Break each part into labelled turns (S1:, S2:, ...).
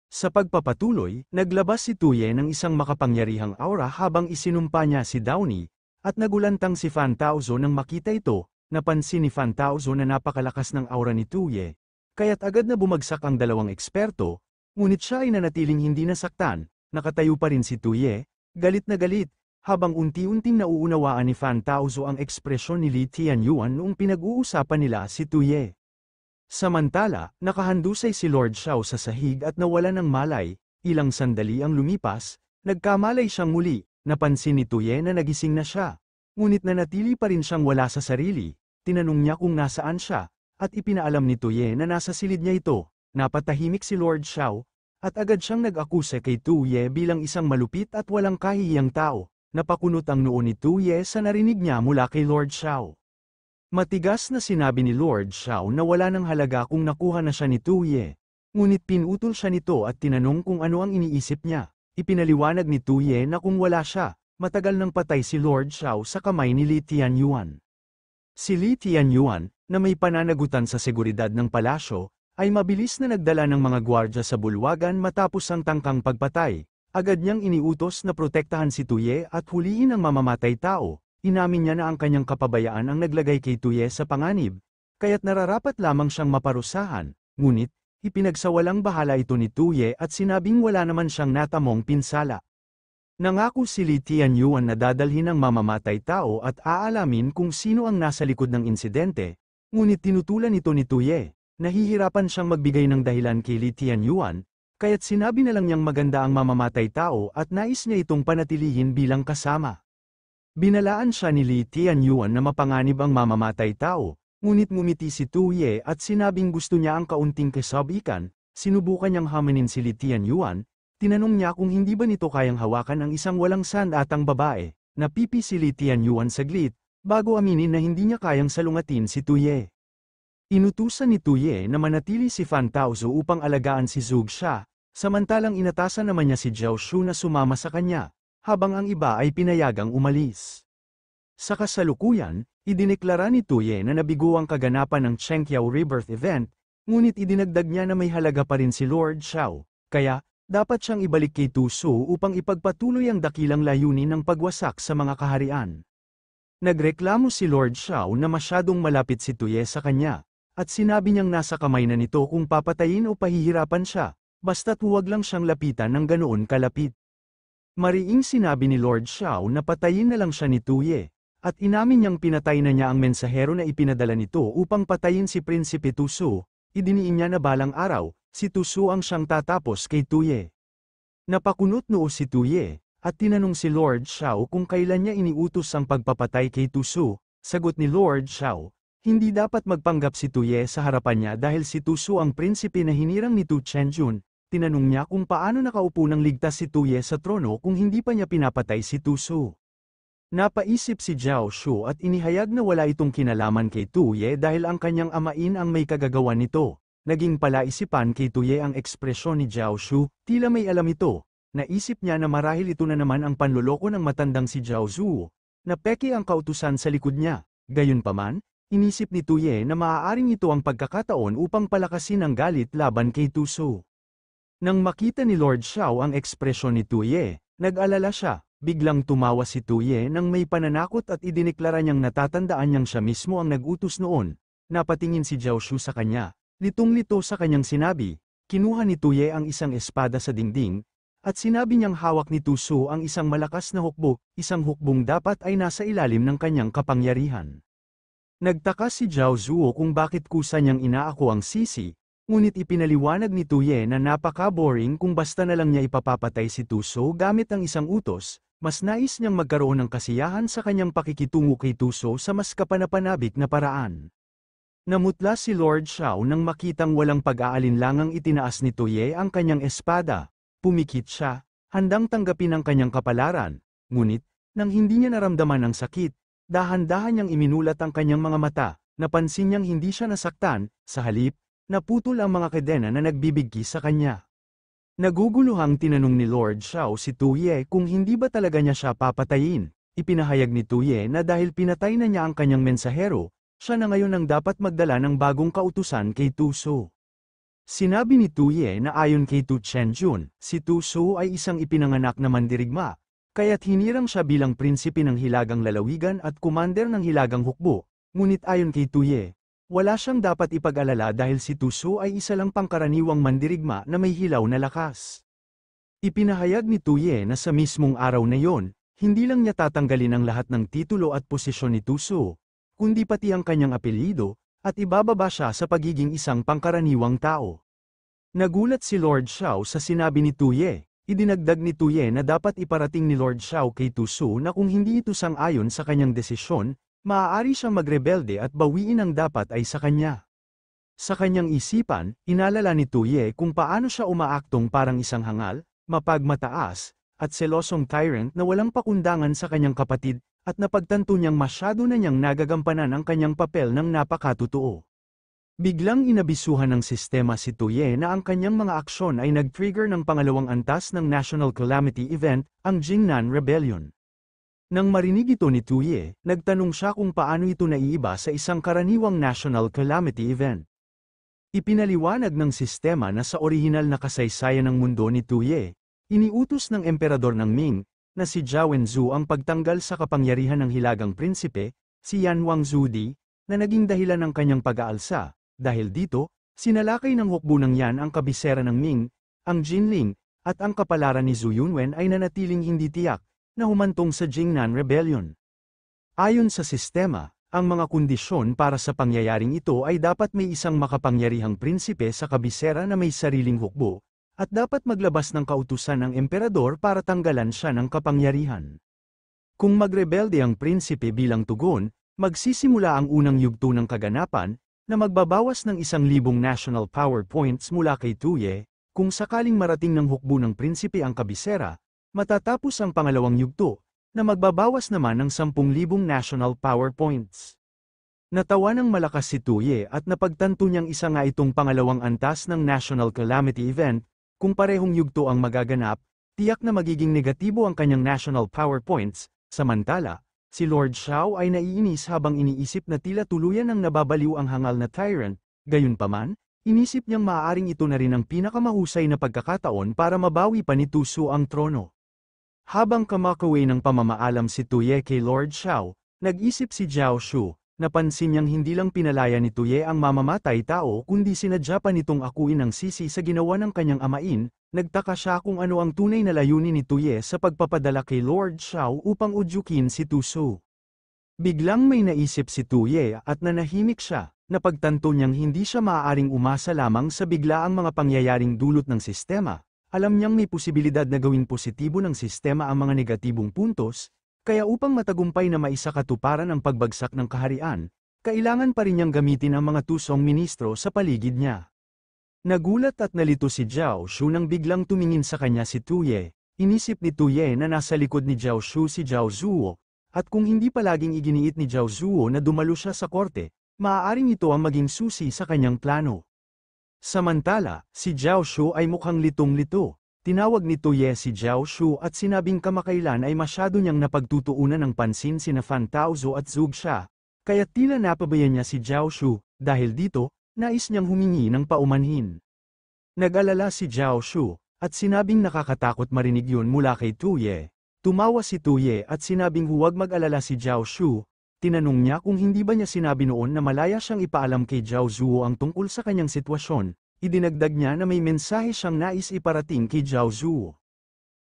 S1: Sa pagpapatuloy, naglabas si Tuye ng isang makapangyarihang aura habang isinumpa niya si Downey, at nagulantang si Fantaozo nang makita ito. Napansin ni Fantaozo na napakalakas ng aura ni Tuye, kaya't agad na bumagsak ang dalawang eksperto, ngunit siya ay nanatiling hindi nasaktan. Nakatayo pa rin si Tuye, galit na galit, habang unti-unting nauunawaan ni Fantaozo ang ekspresyon ni Li Tianyuan noong pinag-uusapan nila si Tuye. Samantala, nakahandusay si Lord Xiao sa sahig at nawala ng malay. Ilang sandali ang lumipas, nagkamalay siyang muli. Napansin ni Tuye na nagising na siya. Ngunit nanatili pa rin siyang wala sa sarili. Tinanong niya kung nasaan siya, at ipinaalam ni Tuye na nasa silid niya ito. Napatahimik si Lord Xiao, at agad siyang nag-akuse kay Tuye bilang isang malupit at walang kahiyang tao. Napakunot ang noo ni Tuye sa narinig niya mula kay Lord Xiao. Matigas na sinabi ni Lord Xiao na wala ng halaga kung nakuha na siya ni Tuye. Ngunit pinutol siya nito at tinanong kung ano ang iniisip niya. Ipinaliwanag ni Tuye na kung wala siya, matagal nang patay si Lord Xiao sa kamay ni Li Tianyuan. Si Li Tianyuan, na may pananagutan sa seguridad ng palasyo, ay mabilis na nagdala ng mga gwardya sa bulwagan matapos ang tangkang pagpatay. Agad niyang iniutos na protektahan si Tuye at huliin ang mamamatay tao. Inamin niya na ang kanyang kapabayaan ang naglagay kay Tuye sa panganib, kaya't nararapat lamang siyang maparusahan. Ngunit, ipinagsawalang bahala ito ni Tuye at sinabing wala naman siyang natamong pinsala. Nangako si Li Tianyuan na dadalhin ang mamamatay tao at aalamin kung sino ang nasa likod ng insidente, ngunit tinutulan ito ni Tuye. Nahihirapan siyang magbigay ng dahilan kay Li Tianyuan, kaya't sinabi na lang niyang maganda ang mamamatay tao at nais niya itong panatilihin bilang kasama. Binalaan siya ni Li Tianyuan na mapanganib ang mamamatay tao, ngunit ngumiti si Tuye at sinabing gusto niya ang kaunting kasabikan. Sinubukan niyang hamanin si Li Tianyuan, tinanong niya kung hindi ba nito kayang hawakan ang isang walang sandatang babae. Napipi si Li Tianyuan saglit, bago aminin na hindi niya kayang salungatin si Tuye. Inutusan ni Tuye na manatili si Fantaozo upang alagaan si Zhuge Xia, samantalang inatasan naman niya si Zhao Shu na sumama sa kanya, habang ang iba ay pinayagang umalis. Sa kasalukuyan, idineklara ni Tuye na nabigo ang kaganapan ng Chengqiao Rebirth Event, ngunit idinagdag niya na may halaga pa rin si Lord Xiao, kaya, dapat siyang ibalik kay Tu Su upang ipagpatuloy ang dakilang layunin ng pagwasak sa mga kaharian. Nagreklamo si Lord Xiao na masyadong malapit si Tuye sa kanya, at sinabi niyang nasa kamay na nito kung papatayin o pahihirapan siya, basta't huwag lang siyang lapitan ng ganoon kalapit. Mariing sinabi ni Lord Xiao na patayin na lang siya ni Tuye, at inamin niyang pinatay na niya ang mensahero na ipinadala nito upang patayin si Prinsipe Tu Su. Idiniin niya na balang araw, si Tu Su ang siyang tatapos kay Tuye. Napakunot noo si Tuye, at tinanong si Lord Xiao kung kailan niya iniutos ang pagpapatay kay Tu Su. Sagot ni Lord Xiao, hindi dapat magpanggap si Tuye sa harapan niya dahil si Tu Su ang prinsipe na hinirang ni Tu Chenjun. Tinanong niya kung paano nakaupo ng ligtas si Tuye sa trono kung hindi pa niya pinapatay si Tu Su. Napaisip si Zhao Shu at inihayag na wala itong kinalaman kay Tuye dahil ang kanyang amain ang may kagagawan nito. Naging palaisipan kay Tuye ang ekspresyon ni Zhao Shu, tila may alam ito. Naisip niya na marahil ito na naman ang panloloko ng matandang si Zhao Zuo, na peke ang kautusan sa likod niya. Gayunpaman, inisip ni Tuye na maaaring ito ang pagkakataon upang palakasin ang galit laban kay Tu Su. Nang makita ni Lord Xiao ang ekspresyon ni Tuye, nag-alala siya. Biglang tumawa si Tuye nang may pananakot at idineklara niyang natatandaan niyang siya mismo ang nag-utos noon. Napatingin si Zhao Shu sa kanya, litong-lito sa kanyang sinabi. Kinuha ni Tuye ang isang espada sa dingding, at sinabi niyang hawak ni Tu Su ang isang malakas na hukbo, isang hukbong dapat ay nasa ilalim ng kanyang kapangyarihan. Nagtaka si Zhao Zuo kung bakit kusa niyang inaako ang sisi, ngunit ipinaliwanag ni Tuye na napaka-boring kung basta na lang niya ipapapatay si Tu Su gamit ang isang utos. Mas nais niyang magkaroon ng kasiyahan sa kanyang pakikitungo kay Tu Su sa mas kapanapanabik na paraan. Namutla si Lord Xiao nang makitang walang pag-aalinlangang itinaas ni Tuye ang kanyang espada. Pumikit siya, handang tanggapin ang kanyang kapalaran, ngunit, nang hindi niya naramdaman ang sakit, dahan-dahan niyang iminulat ang kanyang mga mata, napansin niyang hindi siya nasaktan, sa halip, naputol ang mga kadena na nagbibigki sa kanya. Naguguluhang tinanong ni Lord Xiao si Tuye kung hindi ba talaga niya siya papatayin. Ipinahayag ni Tuye na dahil pinatay na niya ang kanyang mensahero, siya na ngayon ang dapat magdala ng bagong kautusan kay Tu Su. Sinabi ni Tuye na ayon kay Tu Chenjun, si Tu Su ay isang ipinanganak na mandirigma, kaya't hinirang siya bilang prinsipe ng Hilagang Lalawigan at kumander ng Hilagang Hukbo, ngunit ayon kay Tuye, wala siyang dapat ipag-alala dahil si Tu Su ay isa lang pangkaraniwang mandirigma na may hilaw na lakas. Ipinahayag ni Tuye na sa mismong araw na yon, hindi lang niya tatanggalin ang lahat ng titulo at posisyon ni Tu Su, kundi pati ang kanyang apelyido, at ibababa siya sa pagiging isang pangkaraniwang tao. Nagulat si Lord Xiao sa sinabi ni Tuye. Idinagdag ni Tuye na dapat iparating ni Lord Xiao kay Tu Su na kung hindi ito sang-ayon sa kanyang desisyon, maaari siyang magrebelde at bawiin ang dapat ay sa kanya. Sa kanyang isipan, inalala ni Tuye kung paano siya umaaktong parang isang hangal, mapagmataas, at selosong tyrant na walang pakundangan sa kanyang kapatid, at napagtanto niyang masyado na niyang nagagampanan ang kanyang papel ng napakatotoo. Biglang inabisuhan ng sistema si Tuye na ang kanyang mga aksyon ay nag-trigger ng pangalawang antas ng National Calamity Event, ang Jingnan Rebellion. Nang marinig ito ni Tuye, nagtanong siya kung paano ito naiiba sa isang karaniwang National Calamity Event. Ipinaliwanag ng sistema na sa orihinal na kasaysayan ng mundo ni Tuye, iniutos ng emperador ng Ming, na si Zhao Wenzu ang pagtanggal sa kapangyarihan ng Hilagang Prinsipe, si Yan Wangzudi, na naging dahilan ng kanyang pag-aalsa. Dahil dito, sinalakay ng hukbo ng Yan ang kabisera ng Ming, ang Jinling, at ang kapalaran ni Zhu Yunwen ay nanatiling hindi tiyak, na humantong sa Jingnan Rebellion. Ayon sa sistema, ang mga kondisyon para sa pangyayaring ito ay dapat may isang makapangyarihang prinsipe sa kabisera na may sariling hukbo, at dapat maglabas ng kautusan ng emperador para tanggalan siya ng kapangyarihan. Kung magrebelde ang prinsipe bilang tugon, magsisimula ang unang yugto ng kaganapan, na magbabawas ng 1,000 national power points mula kay Tuye, kung sakaling marating ng hukbo ng prinsipe ang kabisera, matatapos ang pangalawang yugto, na magbabawas naman ng 10,000 national power points. Natawa ng malakas si Tuye at napagtanto niyang isa nga itong pangalawang antas ng National Calamity Event. Kung parehong yugto ang magaganap, tiyak na magiging negatibo ang kanyang national power points. Samantala, si Lord Xiao ay naiinis habang iniisip na tila tuluyan ng nababaliw ang hangal na tyrant. Gayunpaman, inisip niyang maaaring ito na rin ang pinakamahusay na pagkakataon para mabawi pa ni Tu Su ang trono. Habang kamakaway ng pamamaalam si Tuye kay Lord Xiao, nag-isip si Zhao Shu. Napansin niyang hindi lang pinalaya ni Tuye ang mamamatay tao kundi sinadya pa nitong akuin ang sisi sa ginawa ng kanyang amain. Nagtaka siya kung ano ang tunay na layunin ni Tuye sa pagpapadala kay Lord Xiao upang udyukin si Tu Su. Biglang may naisip si Tuye at nanahimik siya. Napagtanto niyang hindi siya maaaring umasa lamang sa biglaang mga pangyayaring dulot ng sistema. Alam niyang may posibilidad na gawin positibo ng sistema ang mga negatibong puntos. Kaya upang matagumpay na maisakatuparan ang pagbagsak ng kaharian, kailangan pa rin niyang gamitin ang mga tusong ministro sa paligid niya. Nagulat at nalito si Zhao Shu nang biglang tumingin sa kanya si Tuye. Inisip ni Tuye na nasa likod ni Zhao Shu si Zhao Zuo, at kung hindi palaging iginiit ni Zhao Zuo na dumalo siya sa korte, maaaring ito ang maging susi sa kanyang plano. Samantala, si Zhao Shu ay mukhang litong-lito. Tinawag ni Tuye si Zhao Shu at sinabing kamakailan ay masyado niyang napagtutuunan ng pansin sina Fan Taozo at Zhuge Xia, kaya tila napabayan niya si Zhao Shu. Dahil dito, nais niyang humingi ng paumanhin. Nag-alala si Zhao Shu, at sinabing nakakatakot marinig yun mula kay Tuye. Tumawa si Tuye at sinabing huwag mag-alala si Zhao Shu. Tinanong niya kung hindi ba niya sinabi noon na malaya siyang ipaalam kay Zhao Zuo ang tungkol sa kanyang sitwasyon. Idinagdag niya na may mensahe siyang nais iparating kay Zhao Zuo.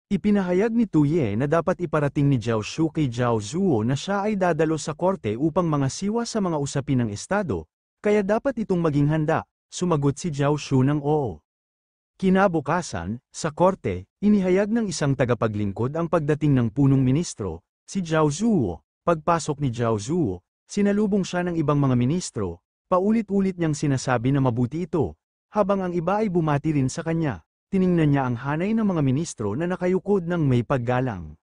S1: Ipinahayag ni Tuye na dapat iparating ni Zhao Shu kay Zhao Zuo na siya ay dadalo sa korte upang mangasiwa sa mga usapin ng estado, kaya dapat itong maging handa. Sumagot si Zhao Shu ng oo. Kinabukasan, sa korte, inihayag ng isang tagapaglingkod ang pagdating ng punong ministro, si Zhao Zuo. Pagpasok ni Zhao Zuo, sinalubong siya ng ibang mga ministro, paulit-ulit niyang sinasabi na mabuti ito. Habang ang iba ay bumati rin sa kanya, tiningnan niya ang hanay ng mga ministro na nakayukod ng may paggalang.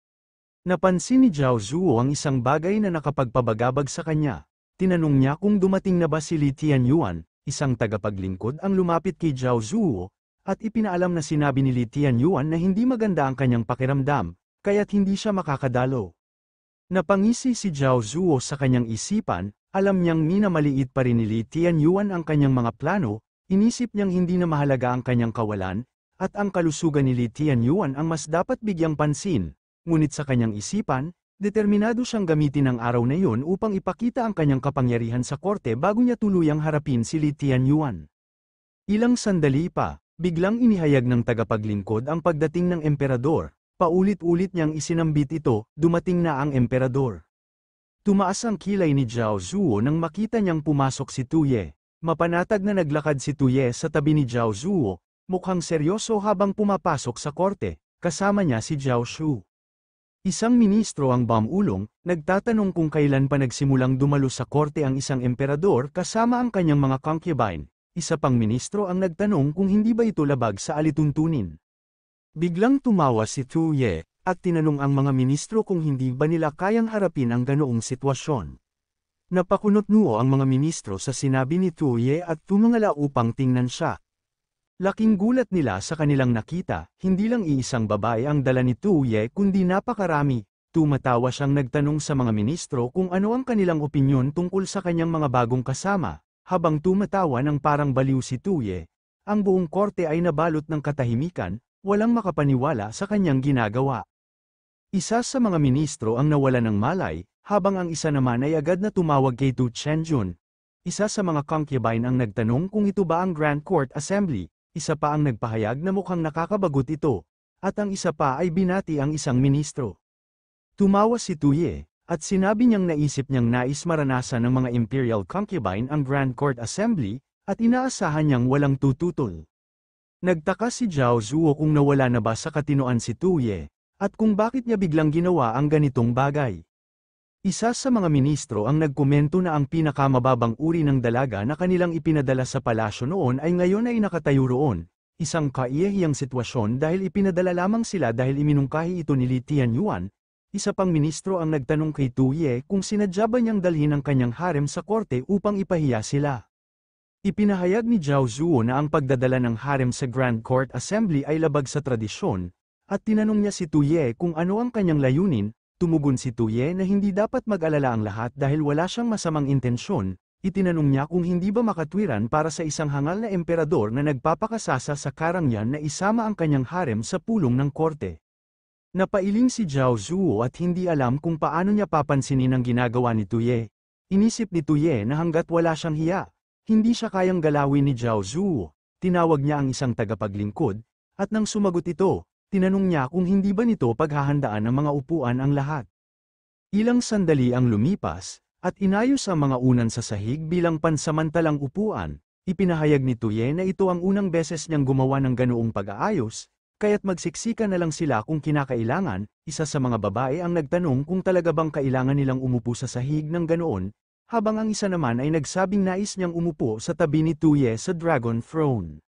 S1: Napansin ni Zhao Zuo ang isang bagay na nakapagpabagabag sa kanya. Tinanong niya kung dumating na ba si Li Tianyuan, isang tagapaglingkod ang lumapit kay Zhao Zuo, at ipinaalam na sinabi ni Li Tianyuan na hindi maganda ang kanyang pakiramdam, kaya't hindi siya makakadalo. Napangisi si Zhao Zuo sa kanyang isipan, alam niyang minamaliit pa rin ni Li Tianyuan ang kanyang mga plano, Inisip niyang hindi na mahalaga ang kanyang kawalan, at ang kalusugan ni Li Tianyuan ang mas dapat bigyang pansin, ngunit sa kanyang isipan, determinado siyang gamitin ang araw na iyon upang ipakita ang kanyang kapangyarihan sa korte bago niya tuluyang harapin si Li Tianyuan. Ilang sandali pa, biglang inihayag ng tagapaglingkod ang pagdating ng emperador, paulit-ulit niyang isinambit ito, dumating na ang emperador. Tumaas ang kilay ni Zhao Zuo nang makita niyang pumasok si Tuye. Mapanatag na naglakad si Tuye sa tabi ni Zhao Zuo, mukhang seryoso habang pumapasok sa korte, kasama niya si Zhao Shu. Isang ministro ang bamulong, nagtatanong kung kailan pa nagsimulang dumalo sa korte ang isang emperador kasama ang kanyang mga concubine. Isa pang ministro ang nagtanong kung hindi ba ito labag sa alituntunin. Biglang tumawa si Tuye, at tinanong ang mga ministro kung hindi ba nila kayang harapin ang ganoong sitwasyon. Napakunot-nuo ang mga ministro sa sinabi ni Tuye at tumangala upang tingnan siya. Laking gulat nila sa kanilang nakita, hindi lang iisang babae ang dala ni Tuye kundi napakarami. Tumatawa siyang nagtanong sa mga ministro kung ano ang kanilang opinyon tungkol sa kanyang mga bagong kasama. Habang tumatawa ng parang baliw si Tuye, ang buong korte ay nabalot ng katahimikan, walang makapaniwala sa kanyang ginagawa. Isa sa mga ministro ang nawala ng malay, habang ang isa naman ay agad na tumawag kay Tu Chenjun. Isa sa mga concubine ang nagtanong kung ito ba ang Grand Court Assembly. Isa pa ang nagpahayag na mukhang nakakabagot ito, at ang isa pa ay binati ang isang ministro. Tumawa si Tuye, at sinabi niyang naisip niyang nais maranasan ng mga imperial concubine ang Grand Court Assembly, at inaasahan niyang walang tututol. Nagtaka si Zhao Zuo kung nawala na ba sa katinoan si Tuye, at kung bakit niya biglang ginawa ang ganitong bagay. Isa sa mga ministro ang nagkomento na ang pinakamababang uri ng dalaga na kanilang ipinadala sa palasyo noon ay ngayon ay nakatayo roon, isang kaiyahiyang sitwasyon dahil ipinadala lamang sila dahil iminungkahi ito ni Li Tianyuan. Isa pang ministro ang nagtanong kay Tuye kung sinadya ba niyang dalhin ang kanyang harem sa korte upang ipahiya sila. Ipinahayag ni Zhao Zuo na ang pagdadala ng harem sa Grand Court Assembly ay labag sa tradisyon, at tinanong niya si Tuye kung ano ang kanyang layunin. Tumugon si Tuye na hindi dapat mag-alala ang lahat dahil wala siyang masamang intensyon. Itinanong niya kung hindi ba makatwiran para sa isang hangal na emperador na nagpapakasasa sa karangyan na isama ang kanyang harem sa pulong ng korte. Napailing si Zhao Zuo at hindi alam kung paano niya papansinin ang ginagawa ni Tuye. Inisip ni Tuye na hanggat wala siyang hiya, hindi siya kayang galawin ni Zhao Zuo. Tinawag niya ang isang tagapaglingkod, at nang sumagot ito, tinanong niya kung hindi ba nito paghahandaan ng mga upuan ang lahat. Ilang sandali ang lumipas, at inayos ang mga unan sa sahig bilang pansamantalang upuan. Ipinahayag ni Tuye na ito ang unang beses niyang gumawa ng ganoong pag-aayos, kaya't magsiksika na lang sila kung kinakailangan. Isa sa mga babae ang nagtanong kung talaga bang kailangan nilang umupo sa sahig ng ganoon, habang ang isa naman ay nagsabing nais niyang umupo sa tabi ni Tuye sa Dragon Throne.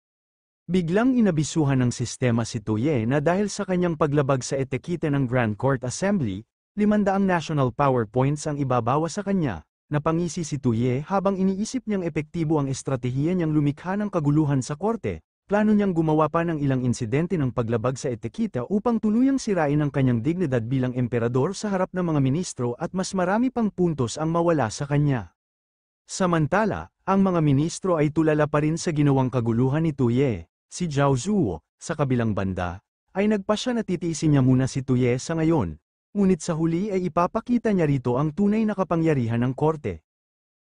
S1: Biglang inabisuhan ng sistema si Tuye na dahil sa kanyang paglabag sa etikete ng Grand Court Assembly, 500 national power points ang ibabawa sa kanya. Napangisi si Tuye habang iniisip niyang epektibo ang estratehiya niyang lumikha ng kaguluhan sa korte. Plano niyang gumawa pa ng ilang insidente ng paglabag sa etiketa upang tuluyang sirain ang kanyang dignidad bilang emperador sa harap ng mga ministro at mas marami pang puntos ang mawala sa kanya. Samantala, ang mga ministro ay tulala pa rin sa ginawang kaguluhan ni Tuye. Si Zhao Zuo, sa kabilang banda, ay nagpasya na titiisin niya muna si Tuye sa ngayon, ngunit sa huli ay ipapakita niya rito ang tunay na kapangyarihan ng korte.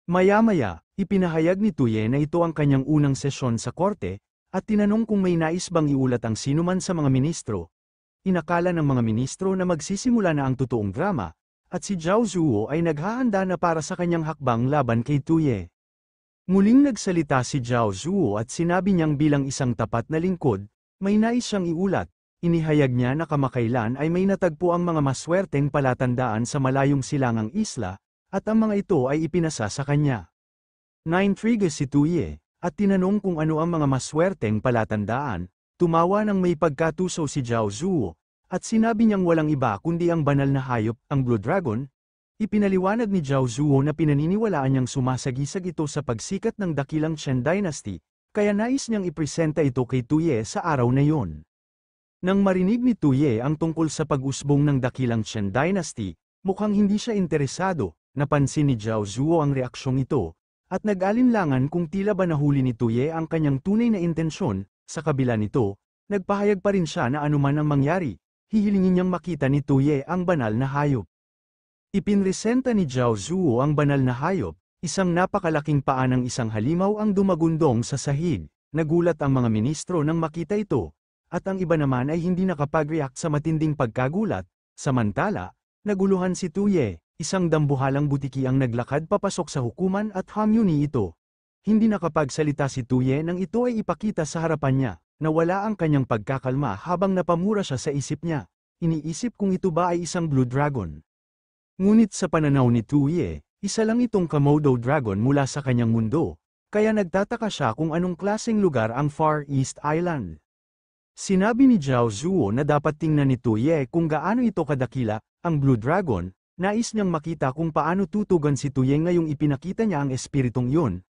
S1: Maya-maya, ipinahayag ni Tuye na ito ang kanyang unang sesyon sa korte, at tinanong kung may nais bang iulat ang sinuman sa mga ministro. Inakala ng mga ministro na magsisimula na ang totoong drama, at si Zhao Zuo ay naghahanda na para sa kanyang hakbang laban kay Tuye. Muling nagsalita si Zhao Zuo at sinabi niyang bilang isang tapat na lingkod, may nais siyang iulat. Inihayag niya na kamakailan ay may natagpo ang mga maswerteng palatandaan sa malayong silangang isla, at ang mga ito ay ipinasa sa kanya. Naintriga si Tuye, at tinanong kung ano ang mga maswerteng palatandaan. Tumawa nang may pagkatuso si Zhao Zuo, at sinabi niyang walang iba kundi ang banal na hayop, ang Blue Dragon. Ipinaliwanag ni Zhao Zuo na pinaniniwalaan niyang sumasagisag ito sa pagsikat ng dakilang Chen Dynasty, kaya nais niyang ipresenta ito kay Tuye sa araw na yon. Nang marinig ni Tuye ang tungkol sa pag-usbong ng dakilang Chen Dynasty, mukhang hindi siya interesado. Napansin ni Zhao Zuo ang reaksyong ito, at nag-alinlangan kung tila ba nahuli ni Tuye ang kanyang tunay na intensyon. Sa kabila nito, nagpahayag pa rin siya na anuman ang mangyari, hihilingin niyang makita ni Tuye ang banal na hayop. Ipinresenta ni Zhao Zuo ang banal na hayop, isang napakalaking paa ng isang halimaw ang dumagundong sa sahig. Nagulat ang mga ministro nang makita ito, at ang iba naman ay hindi nakapag-react sa matinding pagkagulat. Samantala, naguluhan si Tuye, isang dambuhalang butiki ang naglakad papasok sa hukuman at hamyuni ito. Hindi nakapagsalita si Tuye nang ito ay ipakita sa harapan niya. Nawala ang kanyang pagkakalma habang napamura siya sa isip niya. Iniisip kung ito ba ay isang Blue Dragon. Ngunit sa pananaw ni Tuye, isa lang itong Komodo Dragon mula sa kanyang mundo, kaya nagtataka siya kung anong klaseng lugar ang Far East Island. Sinabi ni Zhao Zuo na dapat tingnan ni Tuye kung gaano ito kadakila, ang Blue Dragon. Nais niyang makita kung paano tutugon si Tuye ngayong ipinakita niya ang espiritong yun.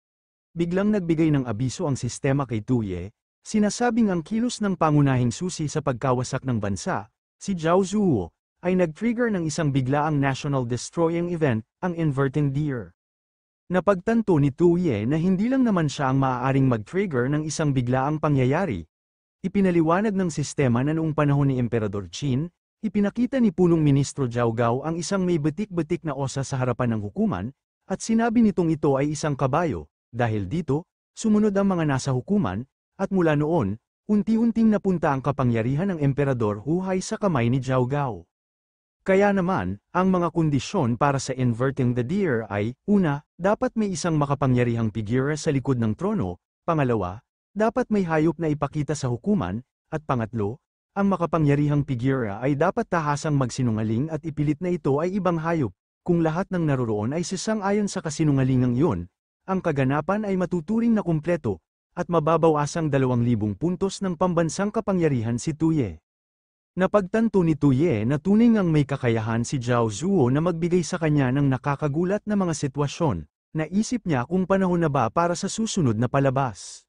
S1: Biglang nagbigay ng abiso ang sistema kay Tuye, sinasabing ang kilos ng pangunahing susi sa pagkawasak ng bansa, si Zhao Zuo, ay nag-trigger ng isang biglaang national destroying event, ang Inverting Deer. Napagtanto ni Tuye na hindi lang naman siya ang maaaring mag-trigger ng isang biglaang pangyayari. Ipinaliwanag ng sistema na noong panahon ni Emperador Qin, ipinakita ni punong ministro Zhao Gao ang isang may batik-batik na osa sa harapan ng hukuman, at sinabi nitong ito ay isang kabayo. Dahil dito, sumunod ang mga nasa hukuman, at mula noon, unti-unting napunta ang kapangyarihan ng Emperador Huai sa kamay ni Zhao Gao. Kaya naman, ang mga kondisyon para sa Inverting the Deer ay, una, dapat may isang makapangyarihang figura sa likod ng trono, pangalawa, dapat may hayop na ipakita sa hukuman, at pangatlo, ang makapangyarihang figura ay dapat tahasang magsinungaling at ipilit na ito ay ibang hayop. Kung lahat ng naroroon ay sasang-ayon sa kasinungalingang iyon, ang kaganapan ay matuturing na kumpleto, at mababawas ang 2,000 puntos ng pambansang kapangyarihan si Tuye. Napagtanto ni Tuye na tunay ngang may kakayahan si Zhao Zuo na magbigay sa kanya ng nakakagulat na mga sitwasyon. Naisip niya kung panahon na ba para sa susunod na palabas.